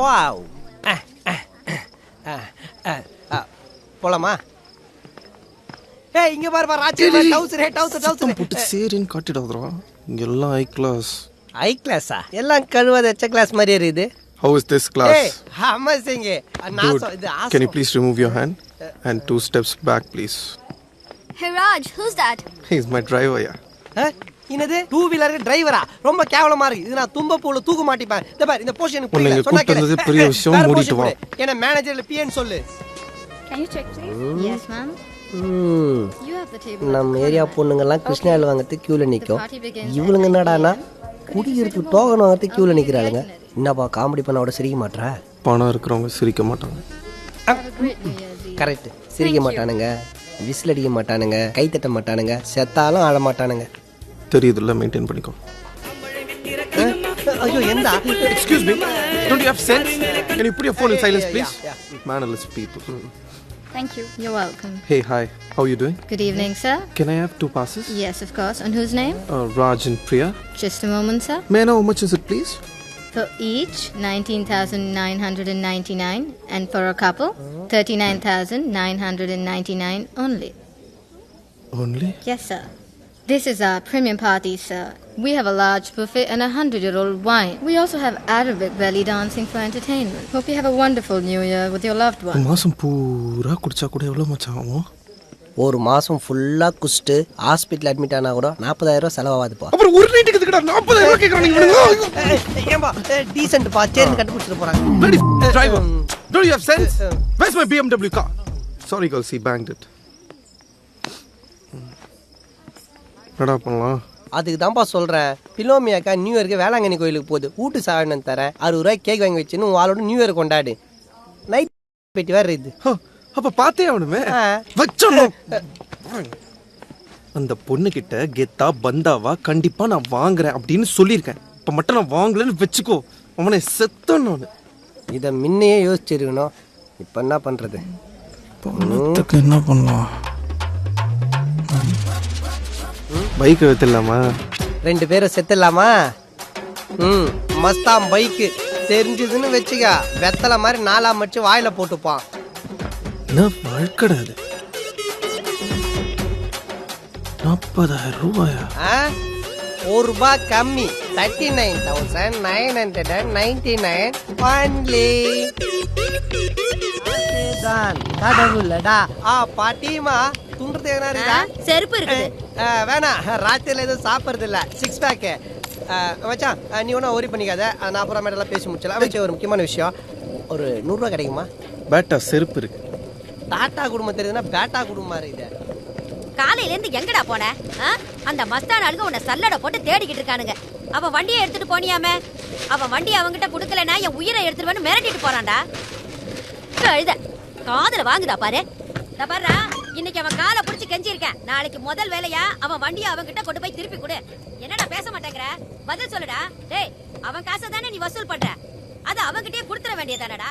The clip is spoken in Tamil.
வாவ். போலாமா? ஏய் இங்க பாரு ராஜி டவுசர் போட்டு சேரின்னு காட்டிடாதடா. இங்க எல்லாம் ஹை கிளாஸ். ஹை கிளாஸா? எல்லாம் கழுவாத எச்ச கிளாஸ் மாதிரி இருக்குது. How is this class? ஏய் amazing. Dude, can you please remove your hand and 2 steps back please? Hey Raj, who's that? He's my driver, yeah. என்னது 2 வீலர் டிரைவரா? ரொம்ப கேவலமா இருக்கு. இது நான் தும்பப்பூல தூக்க மாட்டிப்பேன். இந்த பாரு இந்த போஷன் புரியல. சொன்னா கேளு. பெரிய விஷயம் மூடிட்டு வா. என்ன மேனேஜர்ல பிஎன் சொல்லு. Can you check please? Yes ma'am. You have the table. நம்ம ஏரியா பொண்ணுங்க எல்லாம் கிருஷ்ணாயில் வாங்கறதுக்கு கியூல நிக்கும். இவளுங்க என்னடானா குடியிருக்கு டோக்கன் வாங்கறதுக்கு கியூல நிக்கறாளுங்க. என்னப்பா காமெடி பண்ணாவோட சிரிக்க மாட்டறா? பணம் இருக்குறவங்க சிரிக்க மாட்டாங்க. கரெக்ட். சிரிக்க மாட்டானுங்க, விசில் அடிக்க மாட்டானுங்க, கை தட்ட மாட்டானுங்க, செத்தாலும் ஆட மாட்டானுங்க. தெரியுதுல்ல, மெயின்டைன் பண்ணிக்கோ. ஐயோ எந்தா? Excuse me. Don't you have sense? Can you put your phone in silence please? Mannerless people. Thank you. You're welcome. Hey, hi. How are you doing? Good evening, sir. Can I have 2 passes? Yes, of course. On whose name? Raj and Priya. Just a moment, sir. May I know how much is it please? For each, 19,999, and for a couple, 39,999 only. Only? Yes, sir. This is our premium party, sir. We have a large buffet and a 100-year-old wine. We also have Arabic belly dancing for entertainment. Hope you have a wonderful New Year with your loved one. மாசம் பூரா குடிச்சா கூட எவ்வளவு மச்சான் ஆகும்? ஒரு மாசம் ஃபுல்லா குஸ்ட் ஹாஸ்பிடல் அட்மிட் ஆனா கூட 40,000 செலவாகுதுப்பா. அப்புறம் ஒரு நைட்டுக்கு எதுக்குடா 40,000 கேக்குறாங்க இவனுங்க? ஏம்பா டீசன்ட் பா சேன் கண்டுபிடிச்சிட்டு போறாங்க. Bloody driver. Don't you have sense? Where's my BMW car? Sorry girls, he banged it. என்னடா பண்ணலாம்? அதுக்கு தான்ப்பா சொல்றேன். பிலோமியாக்கா நியூ இயருக்கு வேளாங்கண்ணி கோயிலுக்கு போகுது. ஊட்டு சாவணம் தரேன். 60 ரூபாய் கேக் வாங்கி வச்சுன்னு உன் ஆளோட நியூ இயர் கொண்டாடு. நைட் பெட்டி வேற இது. அப்ப பார்த்தே அவனுமே வச்சோம். அந்த பொண்ணு கிட்ட கெத்தா பந்தாவா கண்டிப்பா நான் வாங்குறேன் அப்படின்னு சொல்லியிருக்கேன். இப்ப மட்டும் நான் வாங்கலன்னு வச்சுக்கோ, அவனை செத்தோன்னு. இதை முன்னையே யோசிச்சிருக்கணும். இப்ப என்ன பண்றது? என்ன பண்ணலாம்? பைக்கை வித்துடலாமா? 2 பேரை செத்துடலாமா? மஸ்தான் பைக்கு தெரிஞ்சதுன்னு வச்சுக்க, வெத்தலை மாதிரி 4 மடிச்சு வாயில போட்டுப்பான். என்ன வாழ்க்கடா அது? 40,000 ரூபாயா? 1 ரூபாய் கம்மி. 39,999 only. கடவுளடா. பாட்டிமா துண்டுறது என்ன செருப்பு இருக்குது. வேணாம், ராத்திரில எதுவும் சாப்பிட்றது இல்லை. 6 பேக்கு மச்சான். நீ ஒன்றும் ஒரி பண்ணிக்காத. நான் அப்புறமேட்டெல்லாம் பேசி முடிச்சலாம். வச்சு ஒரு முக்கியமான விஷயம், ஒரு 100 ரூபா கிடைக்குமா? பேட்டா செருப்பு இருக்கு. டாட்டா குடும்பம் தெரியுதுன்னா பேட்டா குடும்பம் மாதிரி இது. காலையில இருந்து எங்கடா போன? அந்த மஸ்தான் ஆளுங்க உன்னை சல்லடை போட்டு தேடிக்கிட்டு இருக்கானுங்க. அவன் வண்டியை எடுத்துட்டு போனியாமே, அவன் வண்டியை அவங்கிட்ட குடுக்கலன்னா என் உயிரை எடுத்துட்டு மிரட்டிட்டு போறான்டா. கழுத காதுல வாங்குதா பாரு. பாருடா, இன்னைக்கு அவன் காலை புடிச்சு கெஞ்சிருக்கேன். நாளைக்கு முதல் வேலையா அவன் வண்டியை அவங்கிட்ட கொண்டு போய் திருப்பி கொடு. என்னடா பேச மாட்டேங்கிற? பதில் சொல்லுடா. டேய், அவன் காசை தானே நீ வசூல் பண்ற, அதை அவங்கிட்டே கொடுத்துட வேண்டியதானடா.